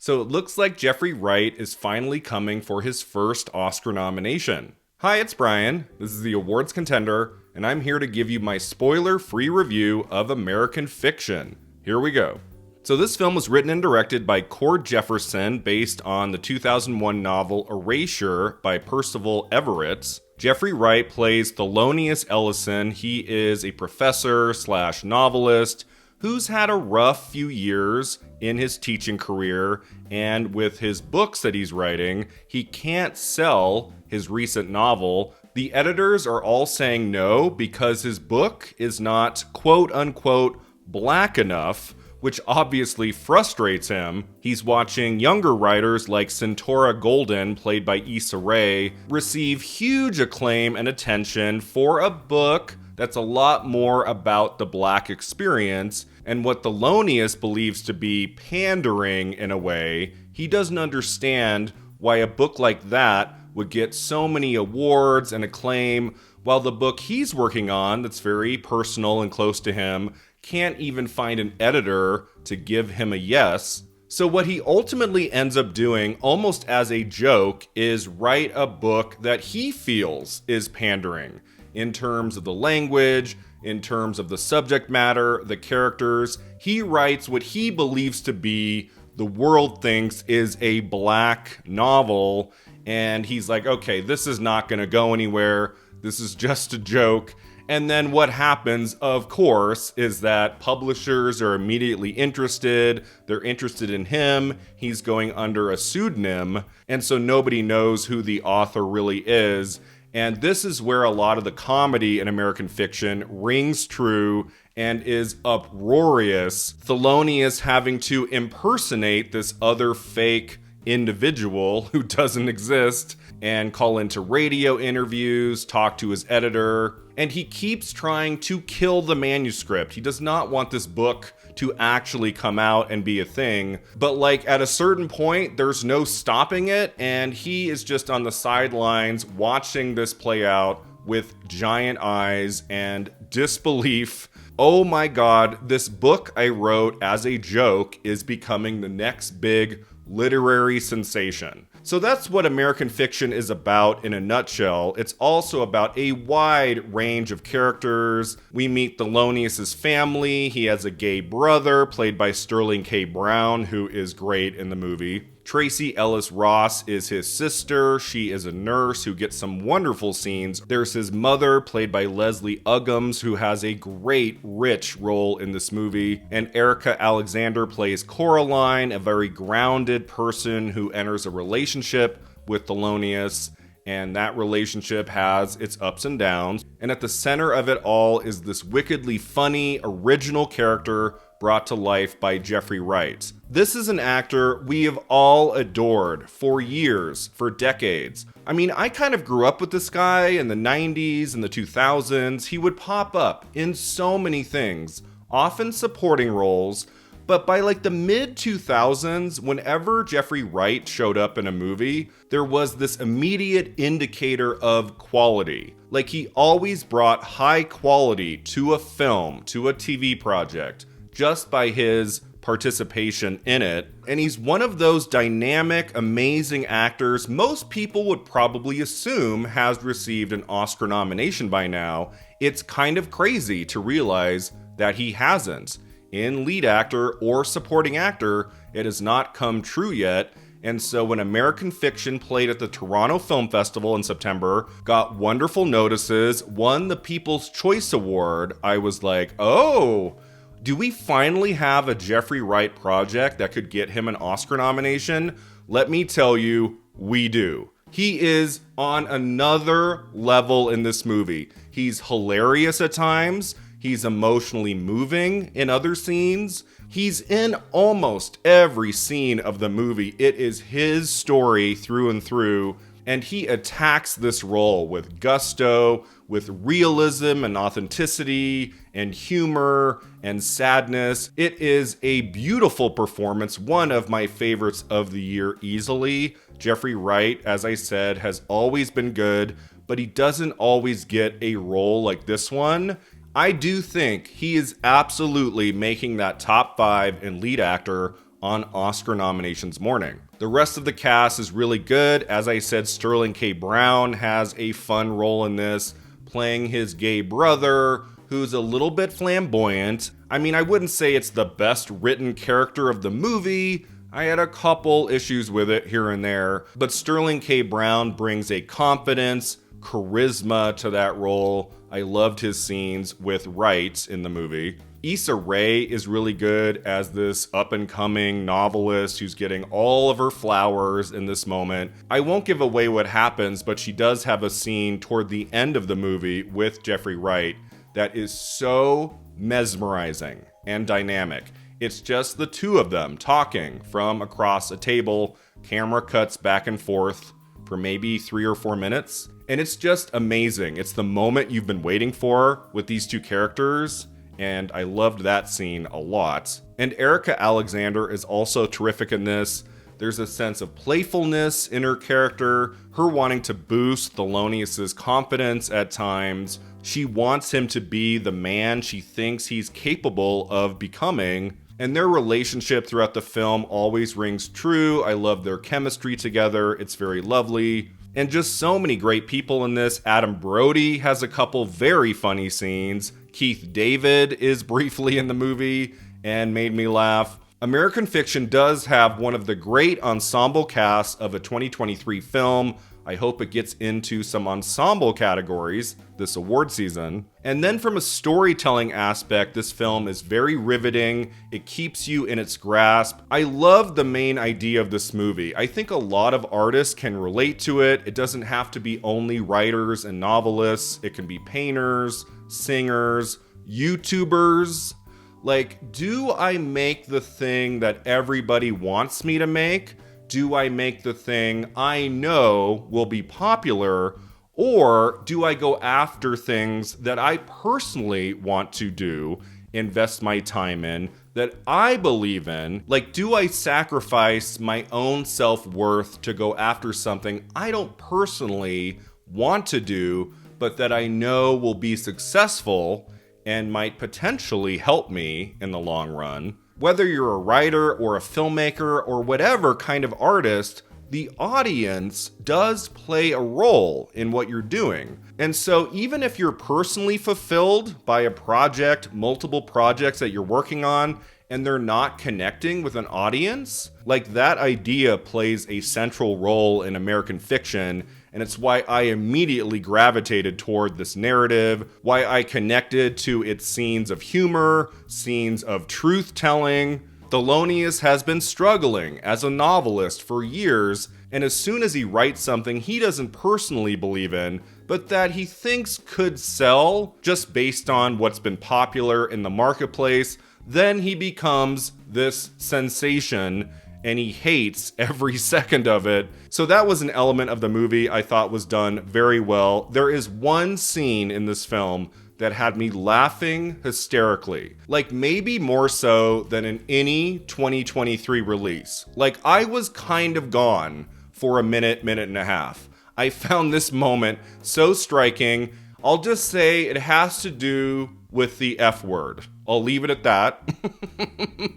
So it looks like Jeffrey Wright is finally coming for his first Oscar nomination. Hi, it's Brian. This is the awards contender, and I'm here to give you my spoiler-free review of American Fiction. Here we go. So this film was written and directed by Cord Jefferson based on the 2001 novel Erasure by Percival Everett. Jeffrey Wright plays Thelonious Ellison. He is a professor/novelist who's had a rough few years in his teaching career, and with his books that he's writing, he can't sell his recent novel. The editors are all saying no because his book is not quote-unquote black enough, which obviously frustrates him. He's watching younger writers like Centaura Golden, played by Issa Rae, receive huge acclaim and attention for a book that's a lot more about the black experience, and what Thelonious believes to be pandering in a way. He doesn't understand why a book like that would get so many awards and acclaim, while the book he's working on, that's very personal and close to him, can't even find an editor to give him a yes. So what he ultimately ends up doing, almost as a joke, is write a book that he feels is pandering in terms of the language, in terms of the subject matter, the characters. He writes what he believes to be the world thinks is a black novel, and he's like, okay, this is not going to go anywhere. This is just a joke. And then what happens, of course, is that publishers are immediately interested. They're interested in him. He's going under a pseudonym, and so nobody knows who the author really is. And this is where a lot of the comedy in American Fiction rings true and is uproarious. Thelonious having to impersonate this other fake individual who doesn't exist and call into radio interviews, talk to his editor, and he keeps trying to kill the manuscript. He does not want this book to actually come out and be a thing, but like at a certain point, there's no stopping it, and he is just on the sidelines watching this play out with giant eyes and disbelief. Oh my God, this book I wrote as a joke is becoming the next big literary sensation. So that's what American Fiction is about in a nutshell. It's also about a wide range of characters. We meet Thelonious' family. He has a gay brother played by Sterling K. Brown, who is great in the movie. Tracy Ellis Ross is his sister. She is a nurse who gets some wonderful scenes. There's his mother, played by Leslie Uggams, who has a great, rich role in this movie. And Erica Alexander plays Coraline, a very grounded person who enters a relationship with Thelonious. And that relationship has its ups and downs. And at the center of it all is this wickedly funny, original character brought to life by Jeffrey Wright. This is an actor we have all adored for years, for decades. I mean, I kind of grew up with this guy in the 90s and the 2000s. He would pop up in so many things, often supporting roles, but by like the mid-2000s, whenever Jeffrey Wright showed up in a movie, there was this immediate indicator of quality. Like he always brought high quality to a film, to a TV project, just by his participation in it. And he's one of those dynamic, amazing actors most people would probably assume has received an Oscar nomination by now. It's kind of crazy to realize that he hasn't. In lead actor or supporting actor, it has not come true yet. And so when American Fiction played at the Toronto Film Festival in September, got wonderful notices, won the People's Choice Award, I was like, oh, do we finally have a Jeffrey Wright project that could get him an Oscar nomination? Let me tell you, we do. He is on another level in this movie. He's hilarious at times. He's emotionally moving in other scenes. He's in almost every scene of the movie. It is his story through and through, and he attacks this role with gusto, with realism and authenticity and humor and sadness. It is a beautiful performance, one of my favorites of the year easily. Jeffrey Wright, as I said, has always been good, but he doesn't always get a role like this one. I do think he is absolutely making that top 5 in lead actor on Oscar nominations morning. The rest of the cast is really good. As I said, Sterling K. Brown has a fun role in this, playing his gay brother, who's a little bit flamboyant. I mean, I wouldn't say it's the best written character of the movie. I had a couple issues with it here and there, but Sterling K. Brown brings a confidence, charisma to that role. I loved his scenes with Wright in the movie. Issa Rae is really good as this up-and-coming novelist who's getting all of her flowers in this moment. I won't give away what happens, but she does have a scene toward the end of the movie with Jeffrey Wright that is so mesmerizing and dynamic. It's just the two of them talking from across a table. Camera cuts back and forth for maybe 3 or 4 minutes. And it's just amazing. It's the moment you've been waiting for with these two characters. And I loved that scene a lot. And Erica Alexander is also terrific in this. There's a sense of playfulness in her character, her wanting to boost Thelonious' confidence at times. She wants him to be the man she thinks he's capable of becoming. And their relationship throughout the film always rings true. I love their chemistry together. It's very lovely. And just so many great people in this. Adam Brody has a couple very funny scenes. Keith David is briefly in the movie and made me laugh. American Fiction does have one of the great ensemble casts of a 2023 film. I hope it gets into some ensemble categories this award season. And then from a storytelling aspect, this film is very riveting. It keeps you in its grasp. I love the main idea of this movie. I think a lot of artists can relate to it. It doesn't have to be only writers and novelists. It can be painters, singers, YouTubers. Like, do I make the thing that everybody wants me to make? Do I make the thing I know will be popular? Or do I go after things that I personally want to do, invest my time in, that I believe in? Like, do I sacrifice my own self-worth to go after something I don't personally want to do, but that I know will be successful and might potentially help me in the long run? Whether you're a writer or a filmmaker or whatever kind of artist, the audience does play a role in what you're doing. And so even if you're personally fulfilled by a project, multiple projects that you're working on, and they're not connecting with an audience, like, that idea plays a central role in American Fiction. And it's why I immediately gravitated toward this narrative, why I connected to its scenes of humor, scenes of truth-telling. Thelonious has been struggling as a novelist for years, and as soon as he writes something he doesn't personally believe in, but that he thinks could sell just based on what's been popular in the marketplace, then he becomes this sensation, and he hates every second of it. So that was an element of the movie I thought was done very well. There is one scene in this film that had me laughing hysterically. Like, maybe more so than in any 2023 release. Like, I was kind of gone for a minute and a half. I found this moment so striking. I'll just say it has to do with the F word. I'll leave it at that.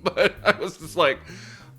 But I was just like,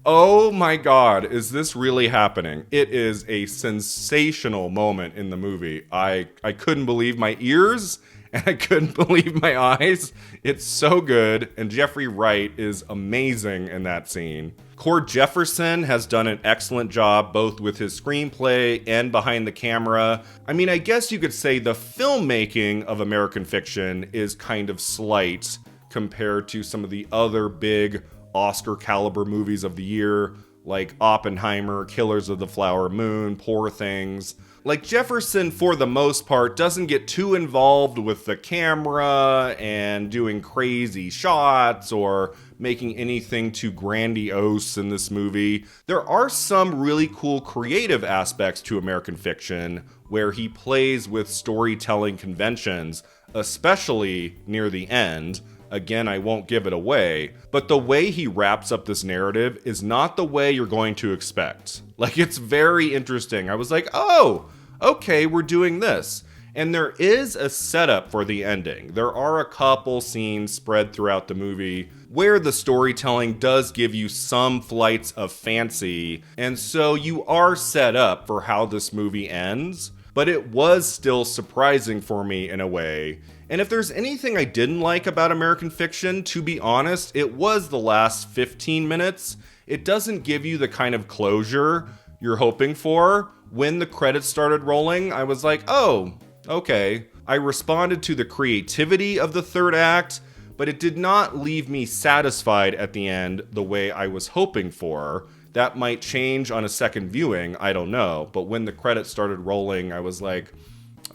oh my God, is this really happening? It is a sensational moment in the movie. I couldn't believe my ears and I couldn't believe my eyes. It's so good, and Jeffrey Wright is amazing in that scene. Cord Jefferson has done an excellent job both with his screenplay and behind the camera. I mean, I guess you could say the filmmaking of American Fiction is kind of slight compared to some of the other big Oscar caliber movies of the year, like Oppenheimer, Killers of the Flower Moon, Poor Things. Like, Jefferson, for the most part, doesn't get too involved with the camera and doing crazy shots or making anything too grandiose in this movie. There are some really cool creative aspects to American Fiction where he plays with storytelling conventions, especially near the end. Again, I won't give it away, but the way he wraps up this narrative is not the way you're going to expect. Like, it's very interesting. I was like, oh, okay, we're doing this. And there is a setup for the ending. There are a couple scenes spread throughout the movie where the storytelling does give you some flights of fancy, and so you are set up for how this movie ends, but it was still surprising for me in a way. And if there's anything I didn't like about American Fiction, to be honest, it was the last 15 minutes. It doesn't give you the kind of closure you're hoping for. When the credits started rolling, I was like, oh, okay. I responded to the creativity of the third act, but it did not leave me satisfied at the end the way I was hoping for. That might change on a second viewing, I don't know. But when the credits started rolling, I was like,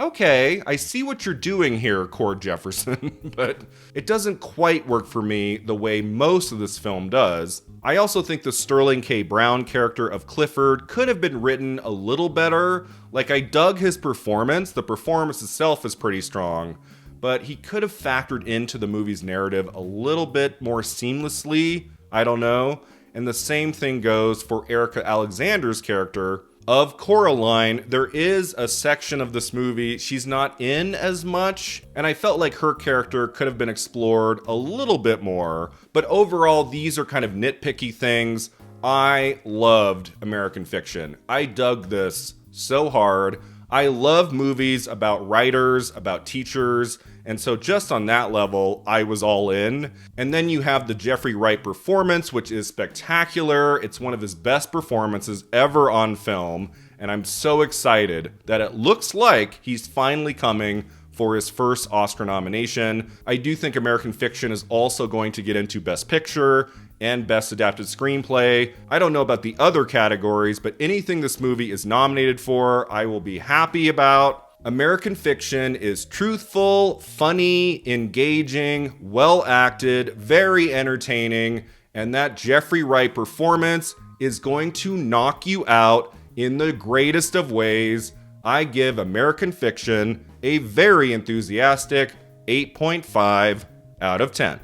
okay, I see what you're doing here, Cord Jefferson, but it doesn't quite work for me the way most of this film does. I also think the Sterling K. Brown character of Clifford could have been written a little better. Like, I dug his performance. The performance itself is pretty strong, but he could have factored into the movie's narrative a little bit more seamlessly. I don't know. And the same thing goes for Erica Alexander's character of Coraline. There is a section of this movie she's not in as much, and I felt like her character could have been explored a little bit more. But overall, these are kind of nitpicky things. I loved American Fiction. I dug this so hard. I love movies about writers, about teachers, and so just on that level, I was all in. And then you have the Jeffrey Wright performance, which is spectacular. It's one of his best performances ever on film, and I'm so excited that it looks like he's finally coming for his first Oscar nomination. I do think American Fiction is also going to get into Best Picture and Best Adapted Screenplay. I don't know about the other categories, but anything this movie is nominated for, I will be happy about. American Fiction is truthful, funny, engaging, well acted, very entertaining, and that Jeffrey Wright performance is going to knock you out in the greatest of ways. I give American Fiction a very enthusiastic 8.5 out of 10.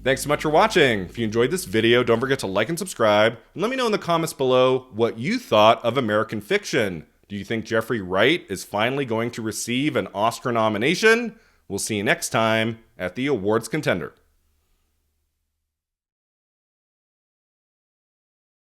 Thanks so much for watching. If you enjoyed this video, don't forget to like and subscribe. And let me know in the comments below what you thought of American Fiction. Do you think Jeffrey Wright is finally going to receive an Oscar nomination? We'll see you next time at the Awards Contender.